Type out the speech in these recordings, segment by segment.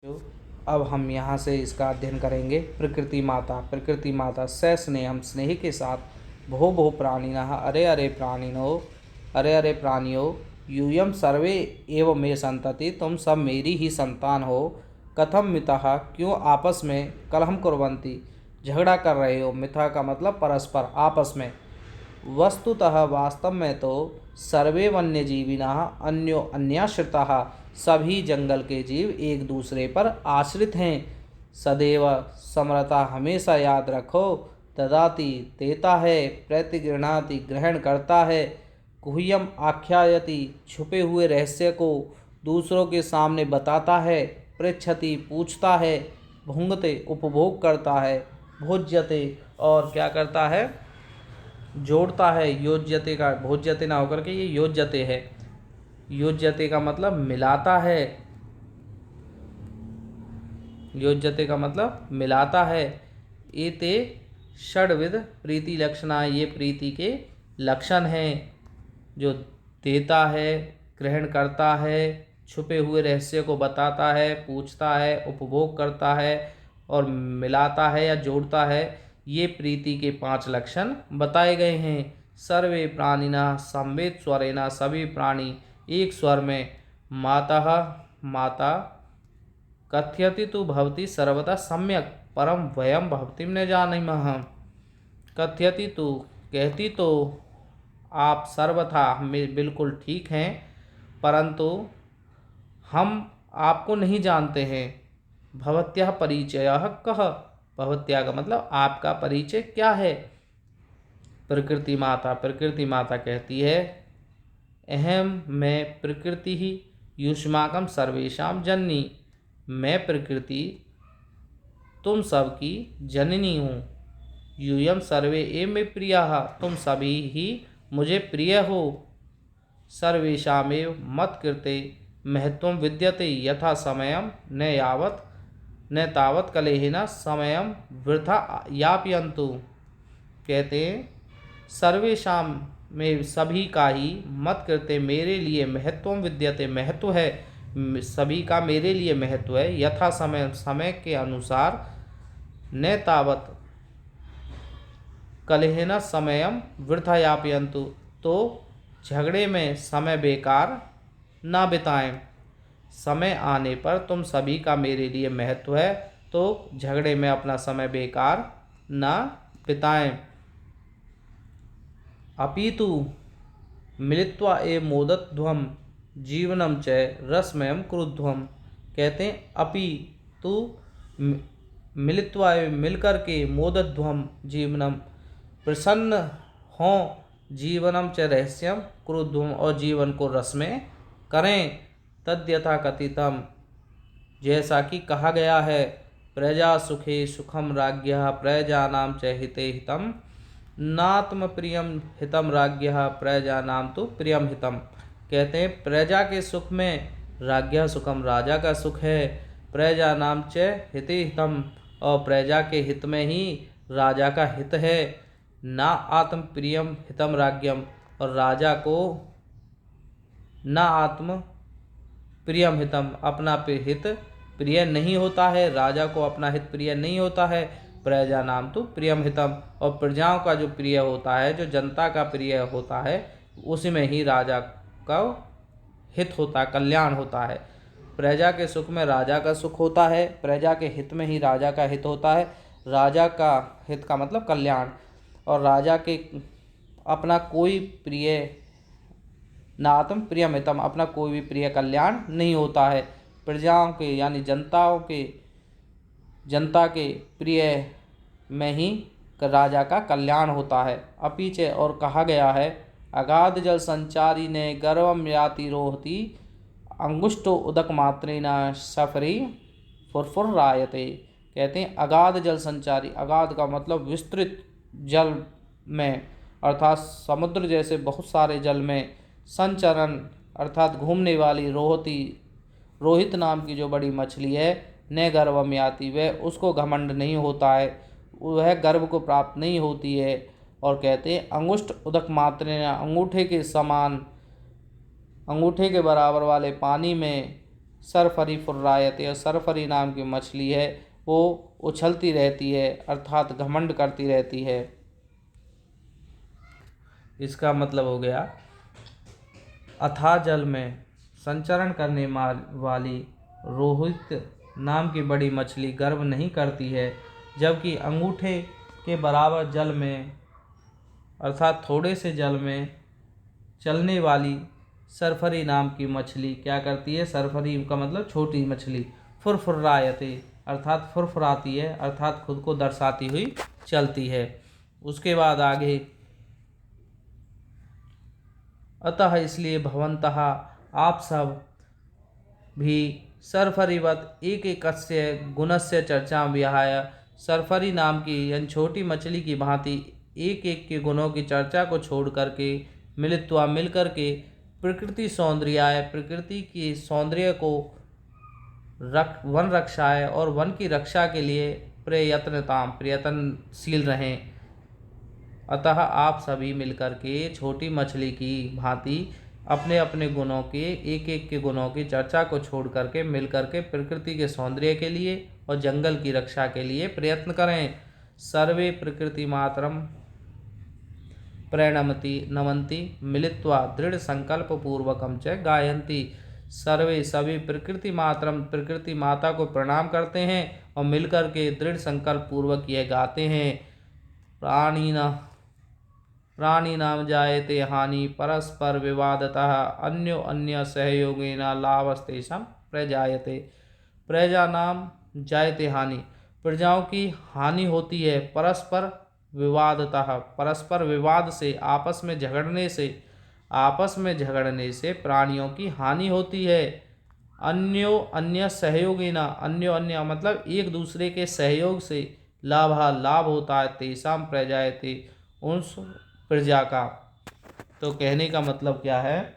तो अब हम यहाँ से इसका अध्ययन करेंगे। प्रकृति माता। प्रकृति माता स स्नेहम स्नेह के साथ भो भो प्राणिनः अरे अरे प्राणिनो अरे अरे प्राणियो यूयम सर्वे एव मे संतति। तुम सब मेरी ही संतान हो। कथम मितः क्यों आपस में कलहम कुर्वन्ति झगड़ा कर रहे हो। मिथः का मतलब परस्पर आपस में। वस्तुतः वास्तव में तो सर्वे वन्यजीविनः अन्यो अन्याश्रिताः सभी जंगल के जीव एक दूसरे पर आश्रित हैं। सदैव समरता हमेशा याद रखो। ददाति देता है। प्रतिगृह्णाति ग्रहण करता है। गुह्यम आख्यायति छुपे हुए रहस्य को दूसरों के सामने बताता है। पृच्छति पूछता है। भुंगते उपभोग करता है। भोज्यते और क्या करता है, जोड़ता है। योज्यते का भोज्यते ना होकर के ये योज्यते है। योज्यते का मतलब मिलाता है। योज्यते का मतलब मिलाता है। एते षड्विध प्रीति लक्षणा, ये प्रीति के लक्षण हैं। जो देता है, ग्रहण करता है, छुपे हुए रहस्य को बताता है, पूछता है, उपभोग करता है और मिलाता है या जोड़ता है, ये प्रीति के 5 लक्षण बताए गए हैं। सर्वे प्राणिना संवेद स्वरेना, सभी प्राणी एक स्वर में माता माता कथयति तु भवति सर्वदा सम्यक परम वयम भवतिम न जानीमः। कथयति तु कहती तो आप सर्वथा हमें बिल्कुल ठीक हैं, परंतु हम आपको नहीं जानते हैं। भवत्याः परिचयः कः। भवत्या का मतलब आपका परिचय क्या है। प्रकृति माता कहती है अहम मैं प्रकृति ही युष्माकम सर्वेशाम जननी। मैं प्रकृति तुम सब की जननी हूँ। यूयम सर्वे एव मे प्रियाः, तुम सभी ही मुझे प्रिय हो। सर्वेषामेव मत्कृते महत्वं विद्यते यथा समयं न तावत् कलेहिना समयं वृथा यापयन्तु। कहते हैं सर्वेषाम में सभी का ही मत करते मेरे लिए महत्वं विद्यते, महत्व है सभी का मेरे लिए महत्व है। यथा समय समय के अनुसार न तावत् कलहेन समयम वृथा यापयन्तु, तो झगड़े में समय बेकार ना बिताएं। समय आने पर तुम सभी का मेरे लिए महत्व है, तो झगड़े में अपना समय बेकार ना बिताएं। अपितु मिलित्वा एव मोदध्वम जीवनम च रसमयम क्रुध्वम। कहते हैं अपितु मिलित्वा एव मिलकर के मोदध्वम जीवनम प्रसन्न हों, जीवनम च रहस्यम क्रुध्वम और जीवन को रसमय करें। तद्यथा कथितम जैसा कि कहा गया है। प्रजा सुखे सुखम राज्ञः प्रजानां च हिते हितम नात्म प्रियम हितम राज्ञः प्रजानां तु प्रियम हितम। कहते हैं प्रजा के सुख में राज्ञः सुखम राजा का सुख है। प्रजानां च हिते हितम और प्रजा के हित में ही राजा का हित है। ना आत्म प्रियम हितम राज्ञम और राजा को ना आत्म प्रियम हितम अपना हित प्रिय नहीं होता है। राजा को अपना हित प्रिय नहीं होता है। प्रजा नाम तो प्रियम हितम और प्रजाओं का जो प्रिय होता है, जो जनता का प्रिय होता है, उसी में ही राजा का हित होता है, कल्याण होता है। प्रजा के सुख में राजा का सुख होता है, प्रजा के हित में ही राजा का हित होता है। राजा का हित का मतलब कल्याण, और राजा के अपना कोई प्रिय ना आत्म प्रियम हितम अपना कोई भी प्रिय कल्याण नहीं होता है। प्रजाओं के यानी जनता के प्रिय में ही राजा का कल्याण होता है। अपीछे और कहा गया है अगाध जल संचारी ने गर्वम याति रोहति अंगुष्टो उदक मात्रेण सफरी फुरफुर रायते। कहते हैं अगाध जल संचारी, अगाध का मतलब विस्तृत जल में अर्थात समुद्र जैसे बहुत सारे जल में, संचरण अर्थात घूमने वाली, रोहित नाम की जो बड़ी मछली है, न गर्वम याति वह उसको घमंड नहीं होता है, वह गर्व को प्राप्त नहीं होती है। और कहते हैं अंगुष्ठ उदक मात्रेण अंगूठे के समान, अंगूठे के बराबर वाले पानी में सरफरी फुर्रायते, और सरफरी नाम की मछली है वो उछलती रहती है अर्थात घमंड करती रहती है। इसका मतलब हो गया अथाह जल में संचरण करने वाली रोहित नाम की बड़ी मछली गर्व नहीं करती है, जबकि अंगूठे के बराबर जल में अर्थात थोड़े से जल में चलने वाली सरफरी नाम की मछली क्या करती है, सरफरी का मतलब छोटी मछली, फुरफुर्रायते अर्थात फुरफुराती है अर्थात खुद को दर्शाती हुई चलती है। उसके बाद आगे अतः इसलिए भवन्तः आप सब भी सरफरीवत एक एकस्य गुणस्य चर्चा विहाय, सरफरी नाम की यानी छोटी मछली की भांति एक एक के गुणों की चर्चा को छोड़ करके मिलित्वा मिलकर के प्रकृति सौंदर्याय प्रकृति की सौंदर्य को वन रक्षाय और वन की रक्षा के लिए प्रयत्नशील रहें। अतः आप सभी मिलकर के छोटी मछली की भांति अपने अपने गुणों के एक एक के गुणों की चर्चा को छोड़ करके मिल करके प्रकृति के सौंदर्य के लिए और जंगल की रक्षा के लिए प्रयत्न करें। सर्वे प्रकृति मातरम प्रणमति नमन्ति मिलित्वा दृढ़ संकल्प पूर्वकम च गायन्ति, सर्वे सभी प्रकृति मातरम प्रकृति माता को प्रणाम करते हैं और मिलकर के दृढ़ संकल्प पूर्वक ये गाते हैं। प्राणिनाम जायते हानि परस्पर विवादतः अन्यो अन्य सहयोगेन लाभस्तेषां प्रजायते, प्रजा नाम जायते हानि प्रजाओं की हानि होती है, परस्पर विवादतः परस्पर विवाद से आपस में झगड़ने से प्राणियों की हानि होती है। अन्यो अन्य सहयोगिना अन्यो अन्य मतलब एक दूसरे के सहयोग से लाभ होता है, तेषां प्रजायते उस प्रजा का। तो कहने का मतलब क्या है,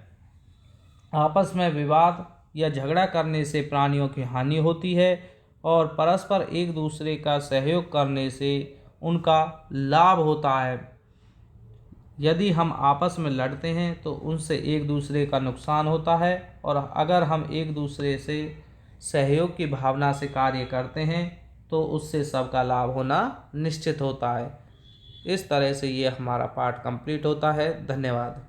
आपस में विवाद या झगड़ा करने से प्राणियों की हानि होती है और परस्पर एक दूसरे का सहयोग करने से उनका लाभ होता है। यदि हम आपस में लड़ते हैं तो उनसे एक दूसरे का नुकसान होता है, और अगर हम एक दूसरे से सहयोग की भावना से कार्य करते हैं तो उससे सबका लाभ होना निश्चित होता है। इस तरह से ये हमारा पाठ कंप्लीट होता है। धन्यवाद।